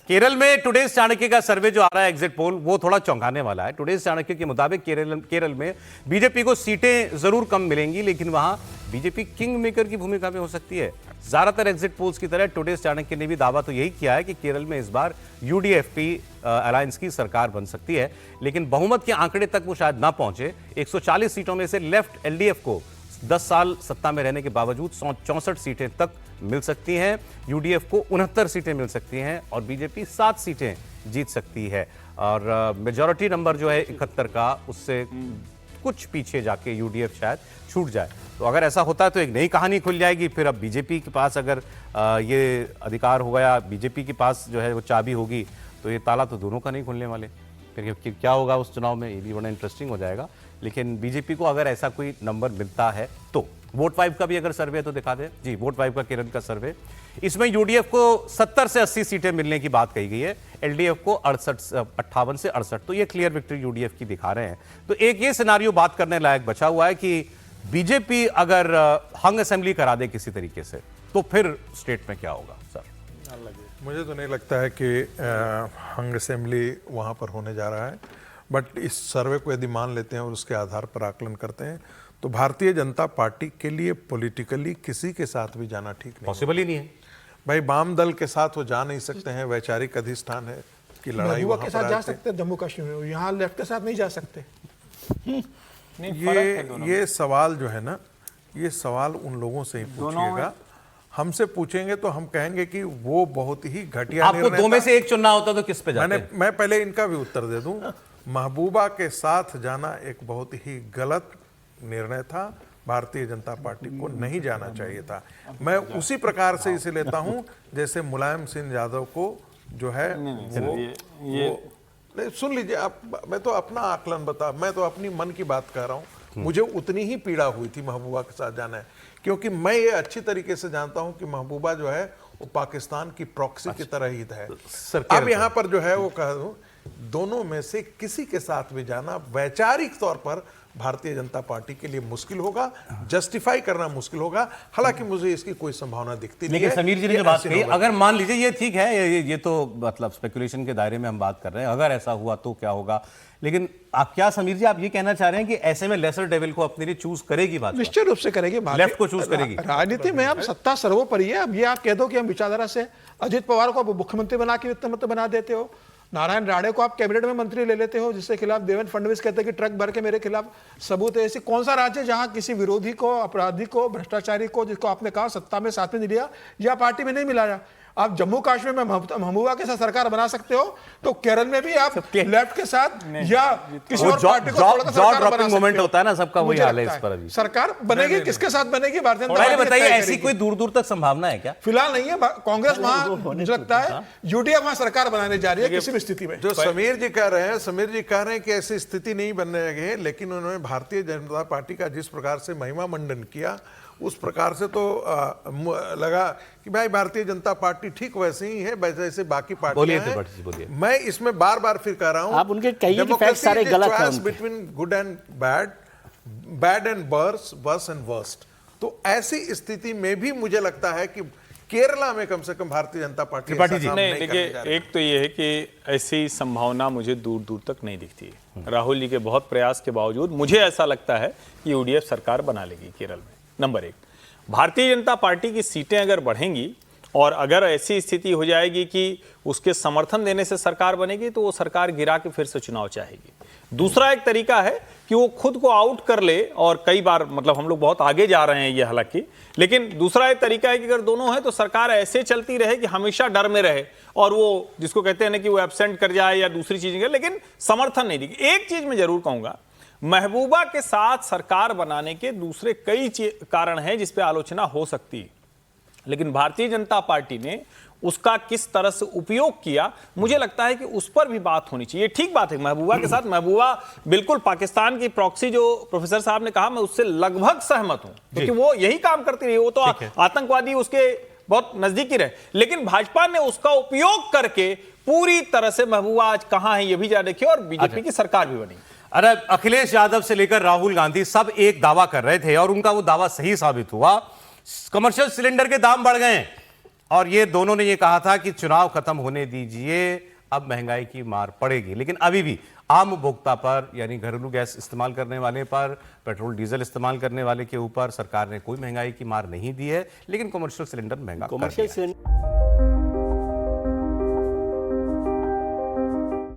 केरल में टुडेज चाणक्य का सर्वे जो आ रहा है एग्जिट पोल, वो थोड़ा चौंकाने वाला है। टुडेज चाणक्य के मुताबिक केरल में बीजेपी को सीटें जरूर कम मिलेंगी, लेकिन वहां बीजेपी किंग मेकर की भूमिका में हो सकती है। ज्यादातर एग्जिट पोल्स की तरह टुडेज चाणक्य ने भी दावा तो यही किया है कि केरल में इस बार यूडीएफपी अलायंस की सरकार बन सकती है, लेकिन बहुमत के आंकड़े तक वो शायद ना पहुंचे। 140 सीटों में से लेफ्ट एलडीएफ को 10 साल सत्ता में रहने के बावजूद 64 सीटें तक मिल सकती हैं, यूडीएफ को 69 सीटें मिल सकती हैं और बीजेपी 7 सीटें जीत सकती है। और मेजॉरिटी नंबर जो है 71 का, उससे कुछ पीछे जाके यूडीएफ शायद छूट जाए। तो अगर ऐसा होता है तो एक नई कहानी खुल जाएगी। फिर अब बीजेपी के पास अगर ये अधिकार होगा या बीजेपी के पास जो है वो चाबी होगी, तो ये ताला तो दोनों का नहीं खुलने वाले। फिर क्या होगा उस चुनाव में, ये भी बड़ा इंटरेस्टिंग हो जाएगा। लेकिन बीजेपी को अगर ऐसा कोई नंबर मिलता है तो वोट 5 का भी अगर सर्वे है तो दिखा दे जी। वोट 5 का केरल का सर्वे, इसमें यूडीएफ को 70 से 80 सीटें मिलने की बात कही गई है, एलडीएफ को 58 से 68। तो ये क्लियर विक्ट्री यूडीएफ की दिखा रहे हैं। तो एक ये सिनारियो बात करने लायक बचा हुआ है कि बीजेपी अगर हंग असेंबली करा दे किसी तरीके से, तो फिर स्टेट में क्या होगा सर? मुझे तो नहीं लगता है कि हंग असेंबली वहाँ पर होने जा रहा है, बट इस सर्वे को यदि मान लेते हैं और उसके आधार पर आकलन करते हैं तो भारतीय जनता पार्टी के लिए पॉलिटिकली किसी के साथ भी जाना ठीक नहीं, पॉसिबल ही नहीं है भाई। वाम दल के साथ वो जा नहीं सकते हैं, वैचारिक अधिष्ठान है कि लड़ाई वहाँ के साथ जा सकते हैं जम्मू कश्मीर में, यहाँ लेफ्ट के साथ नहीं जा सकते। ये सवाल जो है ना, ये सवाल उन लोगों से ही पूछिएगा। हमसे पूछेंगे तो हम कहेंगे कि वो बहुत ही घटिया आपको दो में से एक चुनना होता तो किस पे जाते? मैं पहले इनका भी उत्तर दे दूं। महबूबा के साथ जाना एक बहुत ही गलत निर्णय था, भारतीय जनता पार्टी को नहीं जाना चाहिए था। मैं उसी प्रकार से इसे लेता हूं जैसे मुलायम सिंह यादव को जो है वो सुन लीजिए आप, मैं तो अपना आकलन मैं तो अपनी मन की बात कर रहा हूं। मुझे उतनी ही पीड़ा हुई थी महबूबा के साथ जाना है, क्योंकि मैं ये अच्छी तरीके से जानता हूं कि महबूबा जो है वो पाकिस्तान की प्रॉक्सी की तरह ही है। अब यहाँ पर जो है वो कह दूं, दोनों में से किसी के साथ भी जाना वैचारिक तौर पर भारतीय जनता पार्टी के लिए मुश्किल होगा, जस्टिफाई करना मुश्किल होगा। हालांकि मुझे इसकी कोई संभावना दिखती नहीं है। लेकिन समीर जी ने जो बात कही, अगर मान लीजिए ये ठीक है, ये तो मतलब स्पेकुलेशन के दायरे में हम बात कर रहे हैं, अगर ऐसा हुआ तो क्या होगा। लेकिन आप क्या समीर जी आप ये कहना चाह रहे हैं कि ऐसे में लेसर डेविल को अपने लिए चूज करेगी? बात निश्चित रूप से करेगी, लेफ्ट को चूज करेगी। राजनीति में अब सत्ता सर्वोपरि है। अब ये आप कह दो कि हम विचारधारा से अजित पवार को मुख्यमंत्री बना के वित्त मंत्री बना देते हो, नारायण राणे को आप कैबिनेट में मंत्री ले लेते हो, जिसके खिलाफ देवेंद्र फडणवीस कहते हैं कि ट्रक भर के मेरे खिलाफ सबूत है। ऐसी कौन सा राज्य जहां किसी विरोधी को, अपराधी को, भ्रष्टाचारी को, जिसको आपने कहा सत्ता में साथ में नहीं लिया या पार्टी में नहीं मिलाया? आप जम्मू कश्मीर में महबूबा के साथ सरकार बना सकते हो, तो केरल में भी आप लेफ्ट के साथ या किसी और पार्टी को छोड़कर सरकार बना सकते मोमेंट होता है ना, सबका वही हाल है इस पर। अभी सरकार बनेगी, किसके साथ बनेगी? भारतीय जनता पार्टी बताइए, ऐसी कोई दूर दूर तक संभावना है क्या? फिलहाल नहीं है। कांग्रेस वहां मुझे लगता है यूडीएफ वहां सरकार बनाने जा रही है किसी भी स्थिति में। जो समीर जी कह रहे हैं कि ऐसी स्थिति नहीं बनने लगी है, लेकिन उन्होंने भारतीय जनता पार्टी का जिस प्रकार से महिमा मंडन किया, उस प्रकार से तो लगा कि भाई भारतीय जनता पार्टी ठीक वैसे ही है जैसे बाकी पार्टियां हैं। मैं इसमें बार बार फिर कह रहा हूं, आप उनके कई फैक्ट्स सारे गलत हैं between good and bad, bad and worse and worst. तो ऐसी स्थिति में भी मुझे लगता है कि केरला में कम से कम भारतीय जनता पार्टी नहीं। देखिए, एक तो ये है कि ऐसी संभावना मुझे दूर दूर तक नहीं दिखती है। राहुल जी के बहुत प्रयास के बावजूद मुझे ऐसा लगता है कि यूडीएफ सरकार बना लेगी केरल में। नंबर एक, भारतीय जनता पार्टी की सीटें अगर बढ़ेंगी और अगर ऐसी स्थिति हो जाएगी कि उसके समर्थन देने से सरकार बनेगी, तो वो सरकार गिरा के फिर से चुनाव चाहेगी। दूसरा एक तरीका है कि वो खुद को आउट कर ले, और कई बार मतलब हम लोग बहुत आगे जा रहे हैं ये हालांकि, लेकिन दूसरा एक तरीका है कि अगर दोनों है तो सरकार ऐसे चलती रहे कि हमेशा डर में रहे, और वो जिसको कहते हैं ना कि वो एब्सेंट कर जाए या दूसरी चीजें करे, लेकिन समर्थन नहीं देगी। एक चीज मैं जरूर कहूंगा, महबूबा के साथ सरकार बनाने के दूसरे कई कारण हैं जिस पे आलोचना हो सकती है, लेकिन भारतीय जनता पार्टी ने उसका किस तरह से उपयोग किया, मुझे लगता है कि उस पर भी बात होनी चाहिए। ठीक बात है महबूबा के साथ, महबूबा बिल्कुल पाकिस्तान की प्रॉक्सी जो प्रोफेसर साहब ने कहा, मैं उससे लगभग सहमत हूं, क्योंकि वो यही काम करती रही। वो तो आतंकवादी उसके बहुत नजदीकी रहे, लेकिन भाजपा ने उसका उपयोग करके पूरी तरह से महबूबा आज कहां है ये भी जान रखिए, और बीजेपी की सरकार भी बनी। अरे अखिलेश यादव से लेकर राहुल गांधी सब एक दावा कर रहे थे और उनका वो दावा सही साबित हुआ। कमर्शियल सिलेंडर के दाम बढ़ गए हैं, और ये दोनों ने ये कहा था कि चुनाव खत्म होने दीजिए, अब महंगाई की मार पड़ेगी, लेकिन अभी भी आम उपभोक्ता पर, यानी घरेलू गैस इस्तेमाल करने वाले पर, पेट्रोल डीजल इस्तेमाल करने वाले के ऊपर सरकार ने कोई महंगाई की मार नहीं दी है, लेकिन कमर्शियल सिलेंडर महंगा कर दिया है। कमर्शियल